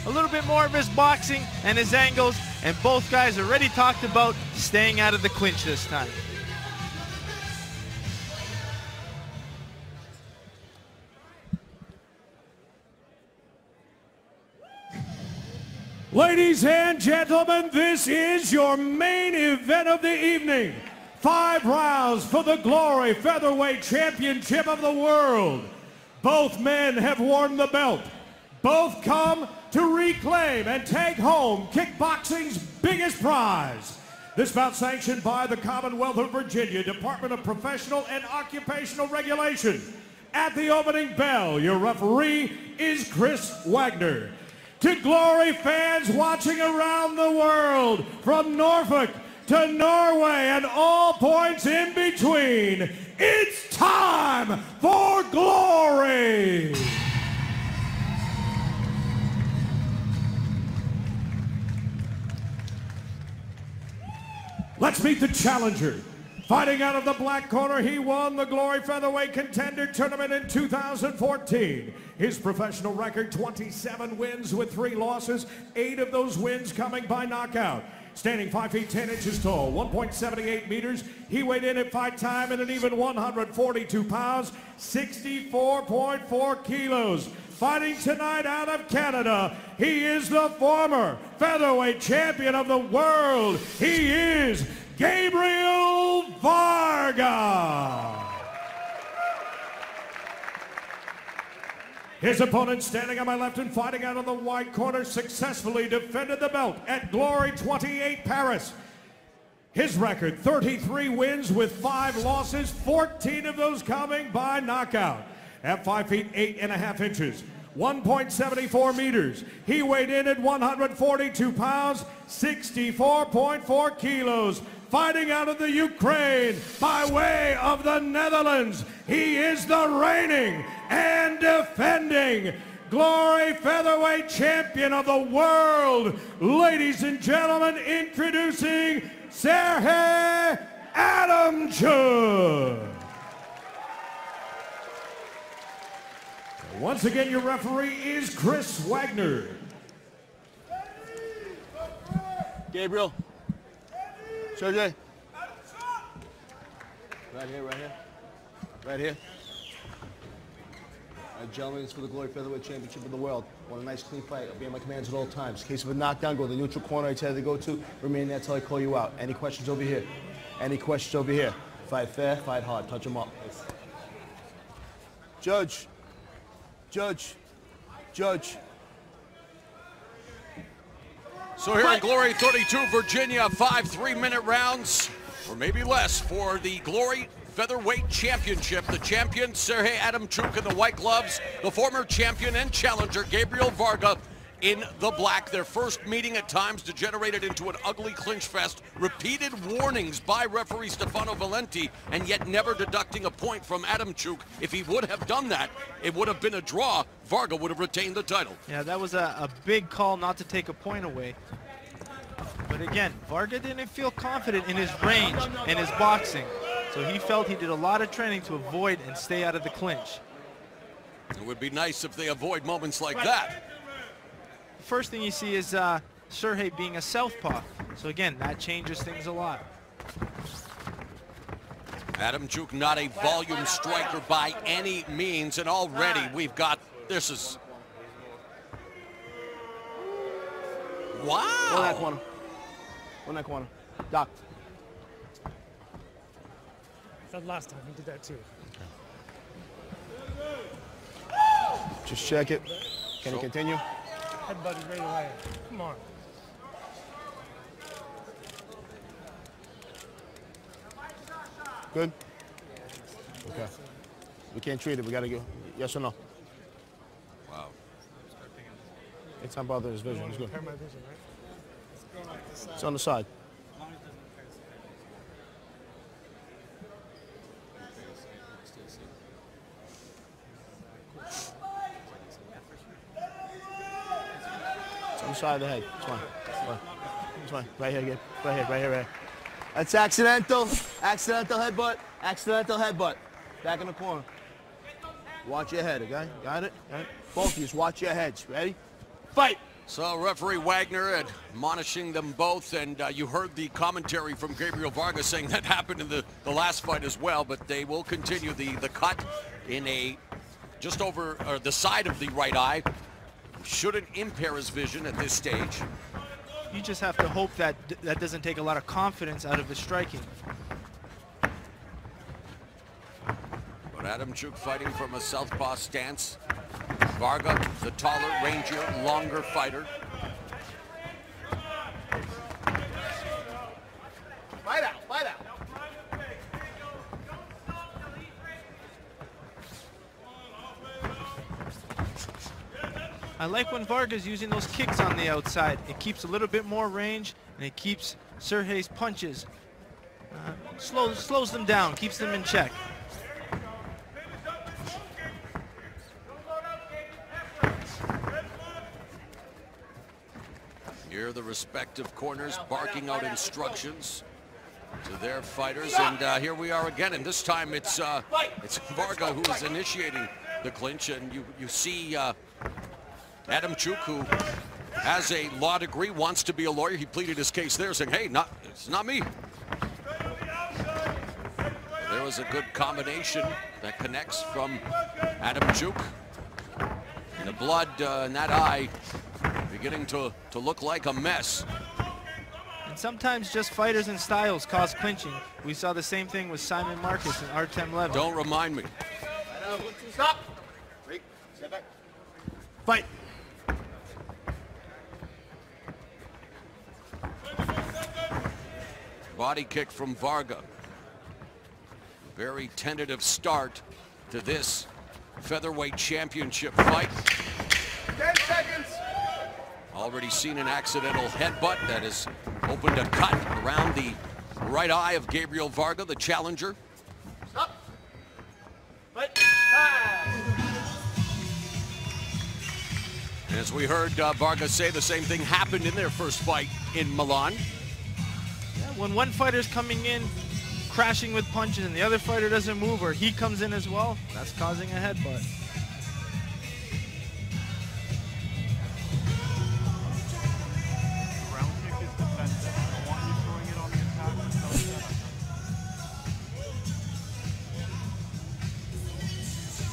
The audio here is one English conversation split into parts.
a little bit more of his boxing and his angles, and both guys already talked about staying out of the clinch this time. Ladies and gentlemen, this is your main event of the evening. 5 rounds for the Glory Featherweight Championship of the world. Both men have worn the belt. Both come to reclaim and take home kickboxing's biggest prize. This bout sanctioned by the Commonwealth of Virginia Department of Professional and Occupational Regulation. At the opening bell, your referee is Chris Wagner. To Glory fans watching around the world, from Norfolk to Norway and all points in between, it's time for Glory! Let's meet the challenger. Fighting out of the black corner, he won the Glory Featherweight Contender Tournament in 2014. His professional record, 27 wins with 3 losses, 8 of those wins coming by knockout. Standing 5 feet 10 inches tall, 1.78 meters, he weighed in at fight time at an even 142 pounds, 64.4 kilos. Fighting tonight out of Canada, he is the former featherweight champion of the world. He is Gabriel Varga. His opponent standing on my left and fighting out of the white corner successfully defended the belt at Glory 28 Paris. His record, 33 wins with 5 losses, 14 of those coming by knockout. At 5 feet 8.5 inches, 1.74 meters. He weighed in at 142 pounds, 64.4 kilos. Fighting out of the Ukraine by way of the Netherlands, he is the reigning and defending Glory Featherweight Champion of the world. Ladies and gentlemen, introducing Serhiy Adamchuk. Once again, your referee is Chris Wagner. Gabriel. Serhiy. Right here, right here. Right here. All right, gentlemen, it's for the Glory Featherweight Championship of the world. Want a nice, clean fight. I'll be at my commands at all times. In case of a knockdown, go to the neutral corner I tell you to go to. Remain there until I call you out. Any questions over here? Any questions over here? Fight fair, fight hard. Touch them up. Judge. Judge. Judge. So here in Glory 32, Virginia, 5 3-minute rounds, or maybe less, for the Glory Featherweight Championship. The champion, Serhiy Adamchuk, in the white gloves. The former champion and challenger, Gabriel Varga, in the black. Their first meeting at times degenerated into an ugly clinch fest. Repeated warnings by referee Stefano Valenti, and yet never deducting a point from Adamchuk. If he would have done that, it would have been a draw. Varga would have retained the title. Yeah, that was a big call not to take a point away. But again, Varga didn't feel confident in his range and his boxing. So he felt he did a lot of training to avoid and stay out of the clinch. It would be nice if they avoid moments like that. The first thing you see is Serhiy being a southpaw. So again, that changes things a lot. Adamchuk not a volume striker by any means, and already we've got, this is, wow. Go in that corner. Go in that corner. Doc. That last time he did that too. Just check it. Can he continue? Headbutt is right away. Come on. Good? Okay. We can't treat it. We got to go. Yes or no? Wow. It's not bothering his vision. It's good. Impair my vision, right? It's on the side. It's on the side of the head. It's fine. It's fine. Right here, again. Right here, right here, right here. That's accidental. Accidental headbutt. Accidental headbutt. Back in the corner. Watch your head, okay? Got it? Got it? Both of you, watch your heads. Ready? Fight! So referee Wagner admonishing them both, and you heard the commentary from Gabriel Varga saying that happened in the last fight as well, but they will continue the cut in a just over the side of the right eye. Shouldn't impair his vision at this stage. You just have to hope that that doesn't take a lot of confidence out of his striking. But Adamchuk fighting from a southpaw stance. Varga, the taller, rangier, longer fighter. Fight out, fight out. I like when Varga's using those kicks on the outside. It keeps a little bit more range, and it keeps Serhiy's punches, slows them down, keeps them in check. Here the respective corners barking out instructions to their fighters, and here we are again, and this time it's Varga who is initiating the clinch, and you see Adamchuk, who has a law degree, wants to be a lawyer. He pleaded his case there, saying, hey, it's not me. There was a good combination that connects from Adamchuk. And the blood in that eye beginning to look like a mess. And sometimes just fighters and styles cause clinching. We saw the same thing with Simon Marcus and Artem Levin. Don't remind me. Stop. Step back. Fight. Body kick from Varga. Very tentative start to this featherweight championship fight. 10 seconds. Already seen an accidental headbutt that has opened a cut around the right eye of Gabriel Varga, the challenger. Stop. Fight. As we heard Varga say, the same thing happened in their first fight in Milan. Yeah, when one fighter's coming in, crashing with punches, and the other fighter doesn't move, or he comes in as well, that's causing a headbutt.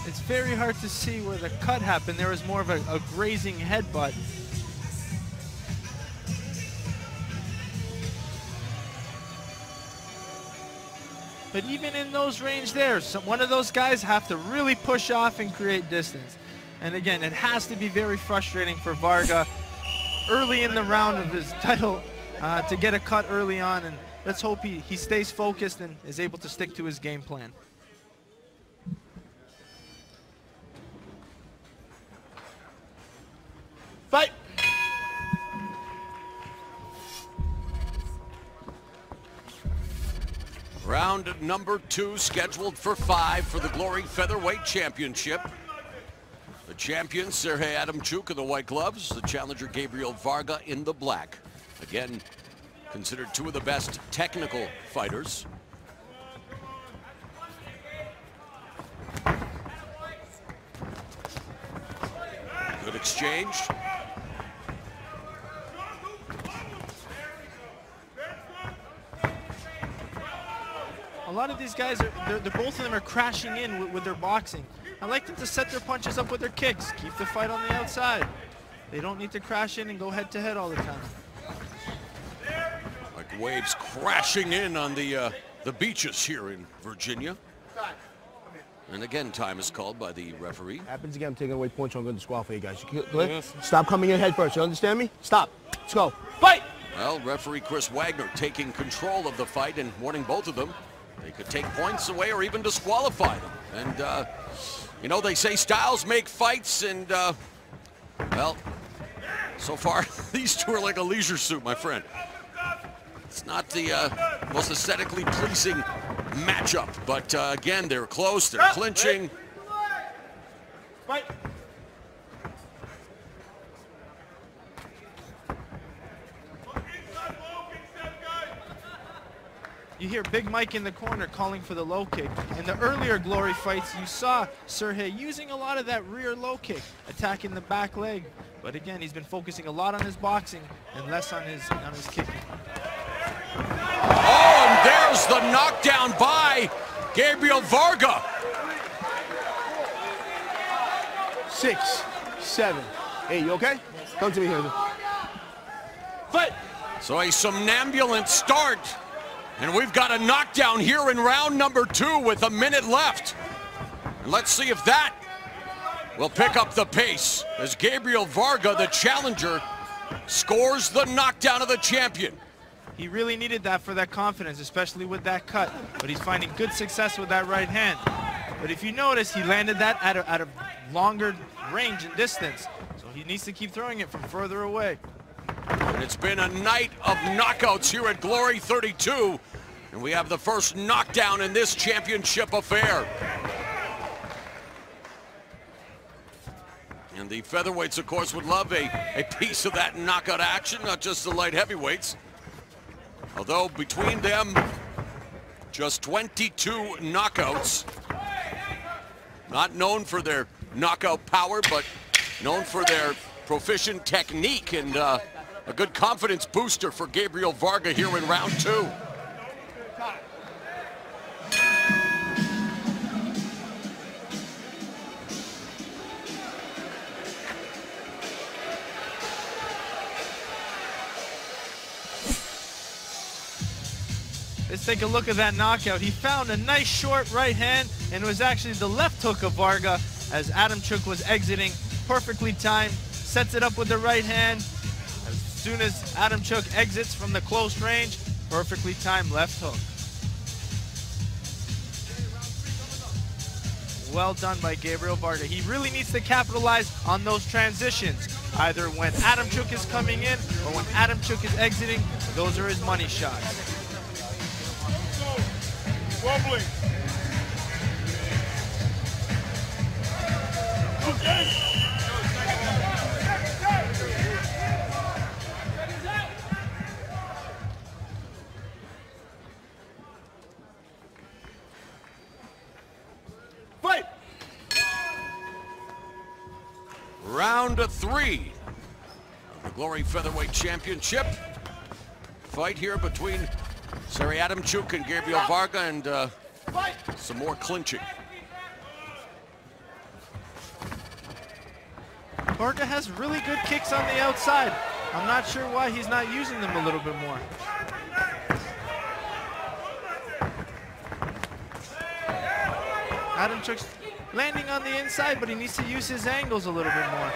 It's very hard to see where the cut happened. There was more of a grazing headbutt. But even in those range there, one of those guys have to really push off and create distance. And again, it has to be very frustrating for Varga early in the round of his title to get a cut early on. And let's hope he stays focused and is able to stick to his game plan. Fight. Round number 2 scheduled for 5 for the Glory Featherweight Championship. The champion, Serhiy Adamchuk in the white gloves. The challenger, Gabriel Varga in the black. Again, considered two of the best technical fighters. Good exchange. A lot of these guys, they're both of them are crashing in with their boxing. I like them to set their punches up with their kicks. Keep the fight on the outside. They don't need to crash in and go head to head all the time. Like waves crashing in on the beaches here in Virginia. And again, time is called by the referee. Happens again, I'm taking away points, I'm going to disqualify you guys. You yes. Stop coming in head first, you understand me? Stop. Let's go. Fight! Well, referee Chris Wagner taking control of the fight and warning both of them. They could take points away or even disqualify them. And, you know, they say styles make fights, and, well, so far, these two are like a leisure suit, my friend. It's not the most aesthetically pleasing matchup, but, again, they're close, they're clinching. Fight! You hear Big Mike in the corner calling for the low kick. In the earlier Glory fights, you saw Serhiy using a lot of that rear low kick, attacking the back leg But again, he's been focusing a lot on his boxing and less on his kicking. Oh, and there's the knockdown by Gabriel Varga. 6, 7, 8. You okay? Come to me here. Fight! So a somnambulant start. And we've got a knockdown here in round number 2 with a minute left. And let's see if that will pick up the pace as Gabriel Varga, the challenger, scores the knockdown of the champion. He really needed that for that confidence, especially with that cut. But he's finding good success with that right hand. But if you notice, he landed that at a longer range and distance. So he needs to keep throwing it from further away. And it's been a night of knockouts here at Glory 32. And we have the first knockdown in this championship affair. And the featherweights, of course, would love a piece of that knockout action, not just the light heavyweights. Although between them, just 22 knockouts. Not known for their knockout power, but known for their proficient technique and a good confidence booster for Gabriel Varga here in round 2. Let's take a look at that knockout. He found a nice short right hand, and it was actually the left hook of Varga as Adamchuk was exiting. Perfectly timed, sets it up with the right hand. As soon as Adamchuk exits from the close range, perfectly timed left hook. Well done by Gabriel Varga. He really needs to capitalize on those transitions. Either when Adamchuk is coming in or when Adamchuk is exiting, those are his money shots. Wobbling. Fight! Round 3 of the Glory Featherweight Championship. Fight here between Serhiy Adamchuk and Gabriel Varga, and some more clinching. Varga has really good kicks on the outside. I'm not sure why he's not using them a little bit more. Adamchuk's landing on the inside, but he needs to use his angles a little bit more.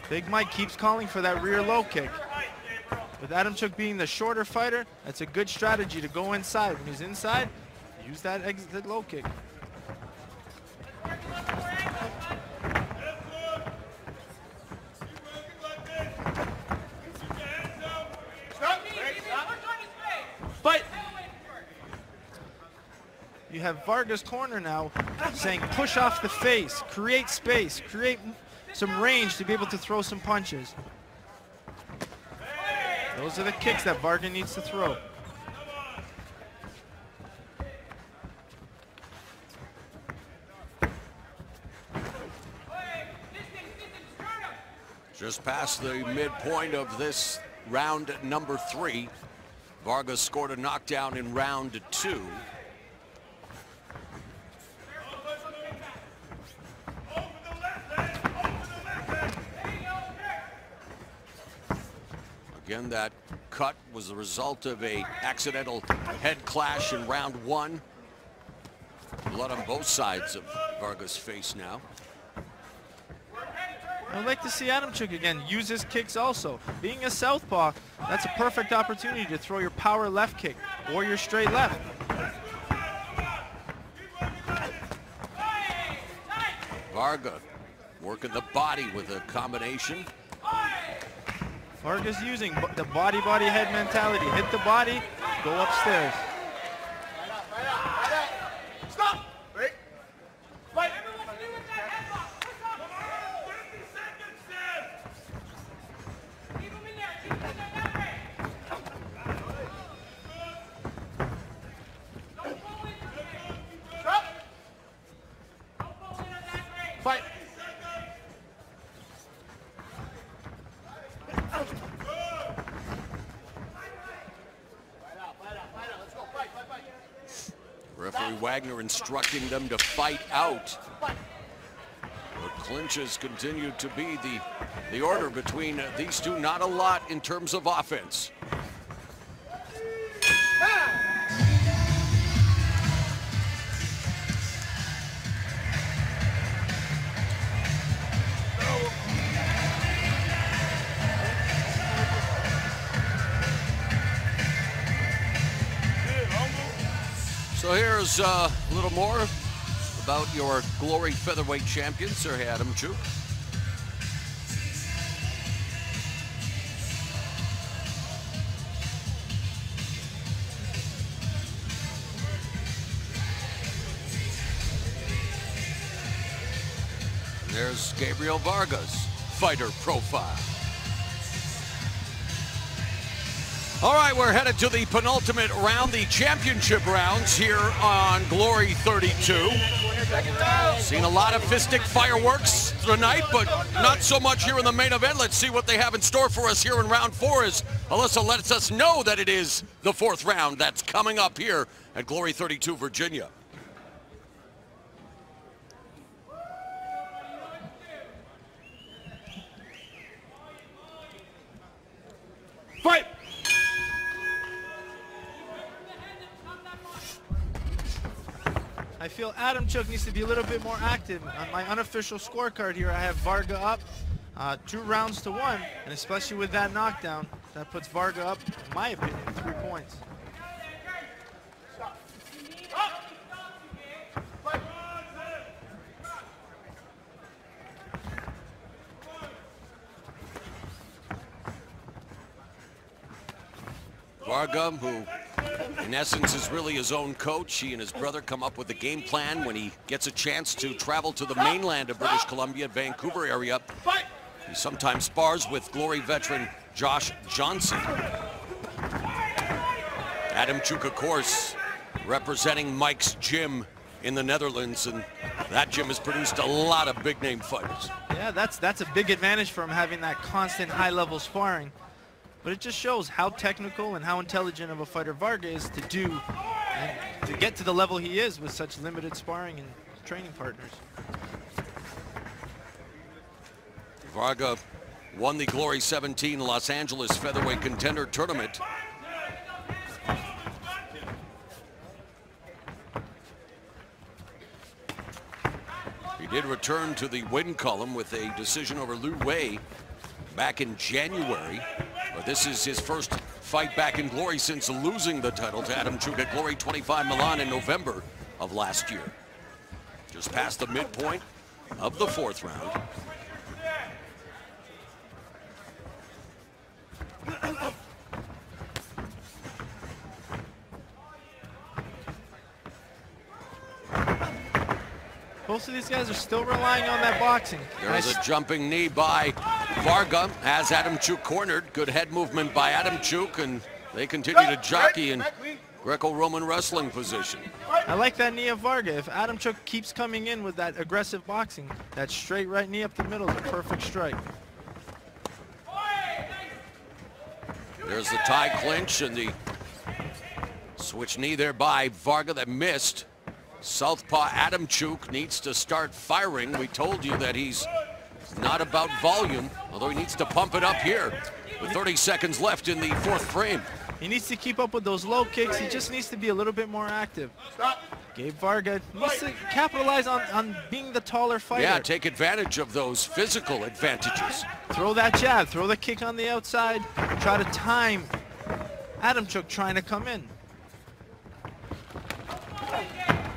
Big Mike keeps calling for that rear low kick. With Adamchuk being the shorter fighter, that's a good strategy to go inside. When he's inside, use that exit low kick. Fight! You have Varga's corner now saying push off the face, create space, create some range to be able to throw some punches. Those are the kicks that Varga needs to throw. Just past the midpoint of this round number 3. Varga scored a knockdown in round 2. Again, that cut was the result of an accidental head clash in round 1. Blood on both sides of Varga's face now. I'd like to see Adamchuk again use his kicks also. Being a southpaw, that's a perfect opportunity to throw your power left kick or your straight left. Varga working the body with a combination. Varga's using the body head mentality. Hit the body, go upstairs. Stop! Wait. Fight! Referee Wagner instructing them to fight out. But clinches continue to be the order between these two. Not a lot in terms of offense. So here's a little more about your Glory Featherweight champion, Serhiy Adamchuk. There's Gabriel Varga's fighter profile. All right, we're headed to the penultimate round, the championship rounds here on Glory 32. Seen a lot of fistic fireworks tonight, but not so much here in the main event. Let's see what they have in store for us here in round 4 as Alyssa lets us know that it is the 4th round that's coming up here at Glory 32, Virginia. Fight! I feel Adamchuk needs to be a little bit more active. On my unofficial scorecard here, I have Varga up 2 rounds to 1, and especially with that knockdown, that puts Varga up, in my opinion, 3 points. Varga, who in essence is really his own coach. He and his brother come up with a game plan when he gets a chance to travel to the mainland of British Columbia, Vancouver area. He sometimes spars with Glory veteran Josh Johnson. Adamchuk, of course, representing Mike's gym in the Netherlands, and that gym has produced a lot of big-name fighters. Yeah, that's a big advantage for him, having that constant high-level sparring. But it just shows how technical and how intelligent of a fighter Varga is to do and to get to the level he is with such limited sparring and training partners. Varga won the Glory 17 Los Angeles Featherweight Contender Tournament. He did return to the win column with a decision over Liu Wei back in January. But this is his first fight back in Glory since losing the title to Adamchuk at Glory 25 Milan in November of last year. Just past the midpoint of the 4th round. Both of these guys are still relying on that boxing. There's a jumping knee by Varga, has Adamchuk cornered. Good head movement by Adamchuk, and they continue to jockey in Greco-Roman wrestling position. I like that knee of Varga. If Adamchuk keeps coming in with that aggressive boxing, that straight right knee up the middle is a perfect strike. There's the tie clinch and the switch knee there by Varga that missed. Southpaw Adamchuk needs to start firing. We told you that he's not about volume, although he needs to pump it up here with 30 seconds left in the 4th frame. He needs to keep up with those low kicks. He just needs to be a little bit more active. Gabe Varga needs to capitalize on being the taller fighter. Yeah, take advantage of those physical advantages. Throw that jab, throw the kick on the outside, try to time Adamchuk trying to come in.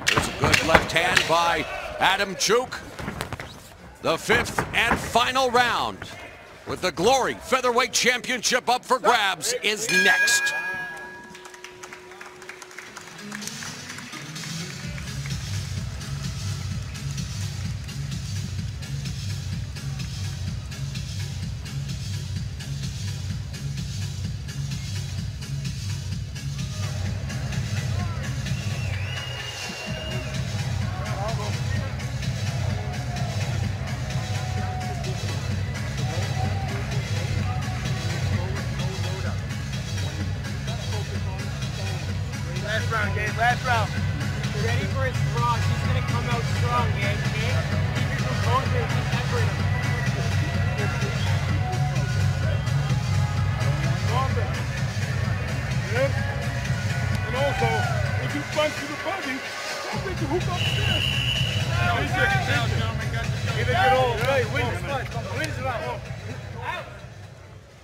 There's a good left hand by Adamchuk. The 5th and final round with the Glory Featherweight Championship up for grabs is next. Last round, Gabe. Last round. ready for his cross. He's going to come out strong, man. Okay? Keep your composure and keep peppering him. Stronger. Yes. And also, if you punch to the body, don't make the hook upstairs. Give it your all. Right, win this fight. Win this round. Out.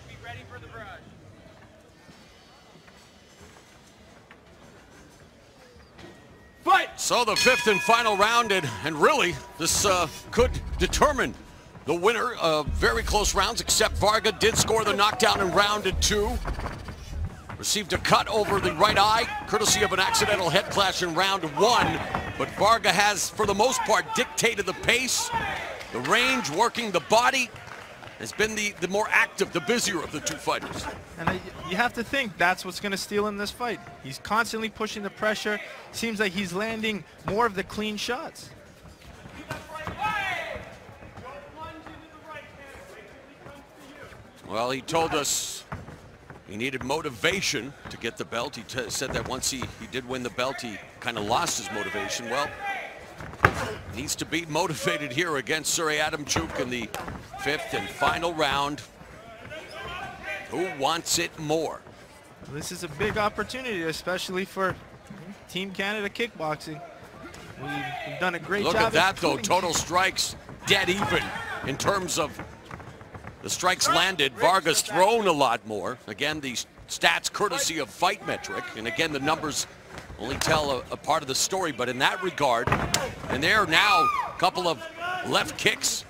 Be ready for the barrage. Fight! So the fifth and final round, and really, this could determine the winner of very close rounds, except Varga did score the knockdown in round 2. Received a cut over the right eye, courtesy of an accidental head clash in round 1. But Varga has, for the most part, dictated the pace, the range, working the body, has been the more active, the busier of the two fighters. And you have to think that's what's going to steal him this fight. He's constantly pushing the pressure. Seems like he's landing more of the clean shots. Well, he told us he needed motivation to get the belt. He said that once he did win the belt, he kind of lost his motivation. Well, needs to be motivated here against Serhiy Adamchuk in the fifth and final round. Who wants it more? Well, this is a big opportunity, especially for Team Canada Kickboxing. We've done a great job. Look at that, though. Total strikes dead even in terms of the strikes landed. Varga's thrown a lot more. Again, these stats courtesy of Fight Metric. And again, the numbers only tell a part of the story. But in that regard, and there now a couple of left kicks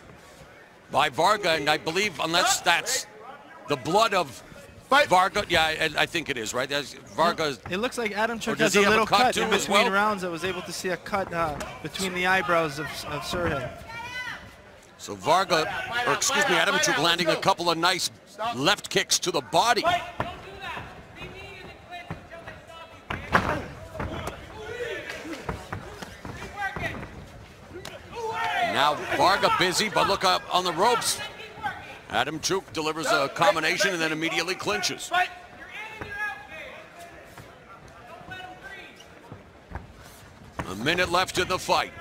by Varga. And I believe, unless that's the blood of Varga, yeah, I think it is, right? Varga. It looks like Adamchuk does has he a have a little cut cut too in as between well? rounds. I was able to see a cut between the eyebrows of Serhiy. So Varga, or excuse me, Adamchuk landing a couple of nice left kicks to the body. Now Varga busy, but look up on the ropes. Adamchuk delivers a combination and then immediately clinches. A minute left in the fight.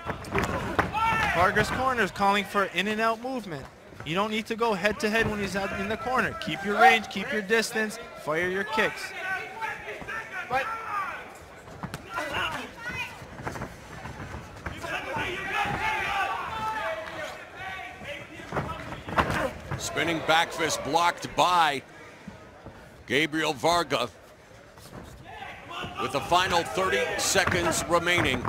Varga's corner is calling for in and out movement. You don't need to go head to head when he's out in the corner. Keep your range, keep your distance, fire your kicks. Spinning back fist blocked by Gabriel Varga with the final 30 seconds remaining.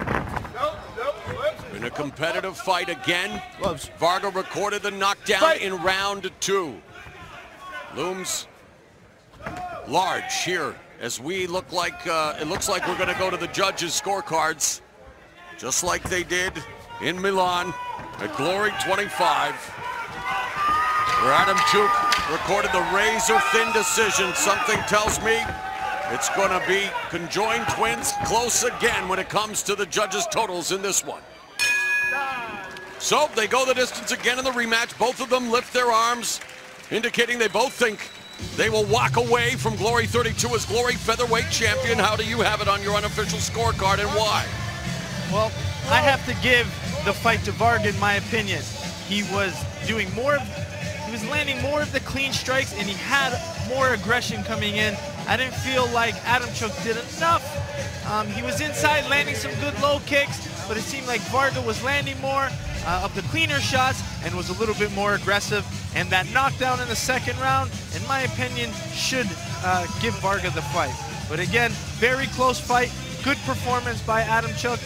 In a competitive fight again. Varga recorded the knockdown in round 2. Looms large here as we look like, it looks like we're gonna go to the judges' scorecards just like they did in Milan at Glory 25. Where Adamchuk recorded the razor-thin decision. Something tells me it's going to be conjoined twins close again when it comes to the judges' totals in this one. So they go the distance again in the rematch. Both of them lift their arms, indicating they both think they will walk away from Glory 32 as Glory Featherweight Champion. How do you have it on your unofficial scorecard and why? Well, I have to give the fight to Varga in my opinion. He was doing more of, he was landing more of the clean strikes and he had more aggression coming in. I didn't feel like Adamchuk did enough. He was inside landing some good low kicks, but it seemed like Varga was landing more of the cleaner shots and was a little bit more aggressive. And that knockdown in the second round, in my opinion, should give Varga the fight. But again, very close fight, good performance by Adamchuk.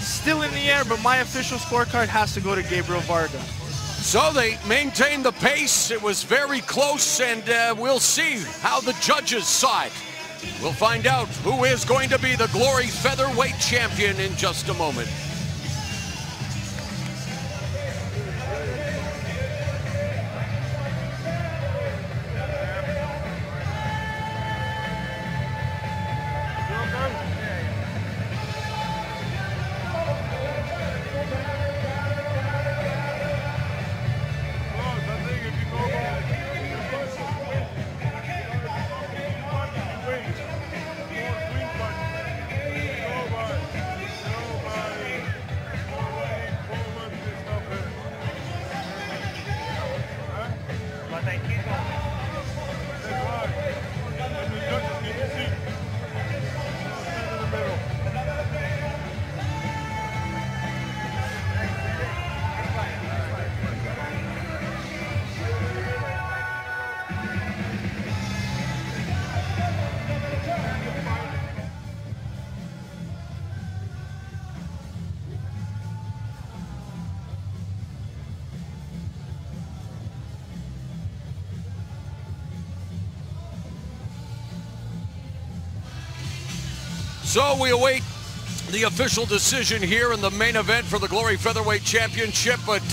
Still in the air, but my official scorecard has to go to Gabriel Varga. So they maintained the pace. It was very close, and we'll see how the judges saw it. We'll find out who is going to be the Glory Featherweight Champion in just a moment. So we await the official decision here in the main event for the Glory Featherweight Championship, but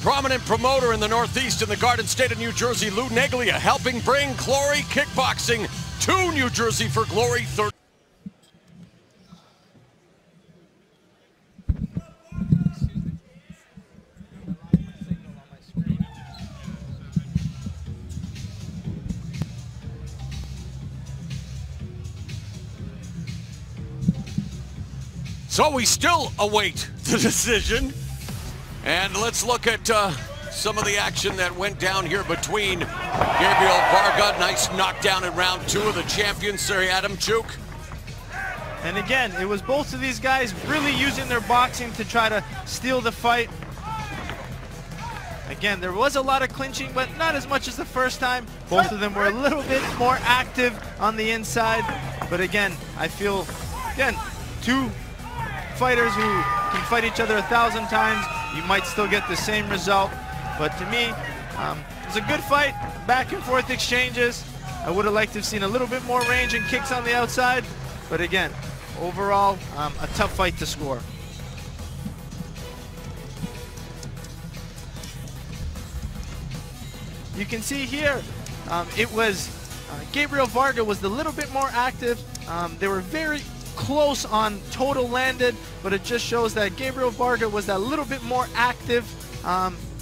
prominent promoter in the Northeast in the Garden State of New Jersey, Lou Neglia, helping bring Glory Kickboxing to New Jersey for Glory 30. So we still await the decision. And let's look at some of the action that went down here between Gabriel Varga. Nice knockdown in round 2 of the champion, Serhiy Adamchuk. And again, it was both of these guys really using their boxing to try to steal the fight. Again, there was a lot of clinching, but not as much as the first time. Both of them were a little bit more active on the inside. But again, I feel, again, two fighters who can fight each other 1,000 times, you might still get the same result. But to me, it was a good fight, back and forth exchanges. I would have liked to have seen a little bit more range and kicks on the outside. But again, overall, a tough fight to score. You can see here, it was Gabriel Varga was a little bit more active. They were very close on total landed, but it just shows that Gabriel Varga was that little bit more active,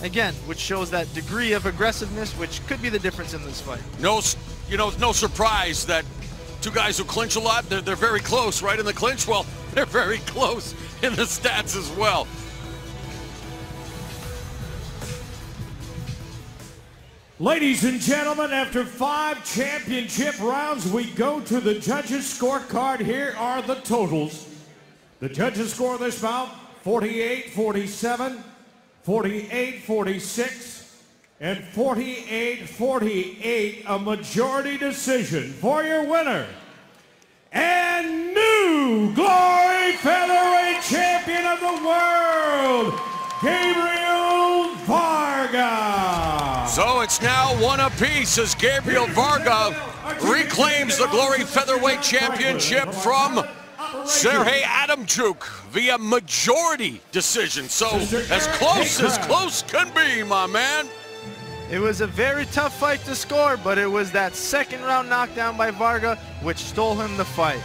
again, which shows that degree of aggressiveness, which could be the difference in this fight. No surprise that two guys who clinch a lot, they're very close, right, in the clinch? Well, they're very close in the stats as well. Ladies and gentlemen, after 5 championship rounds, we go to the judges' scorecard. Here are the totals. The judges score this bout 48-47, 48-46, and 48-48, a majority decision for your winner and new Glory Featherweight Champion of the World, Gabriel Varga. So it's now one apiece as Gabriel Varga reclaims the Glory Featherweight Championship from Serhiy Adamchuk via majority decision. So as close can be, my man. It was a very tough fight to score, but it was that second round knockdown by Varga which stole him the fight.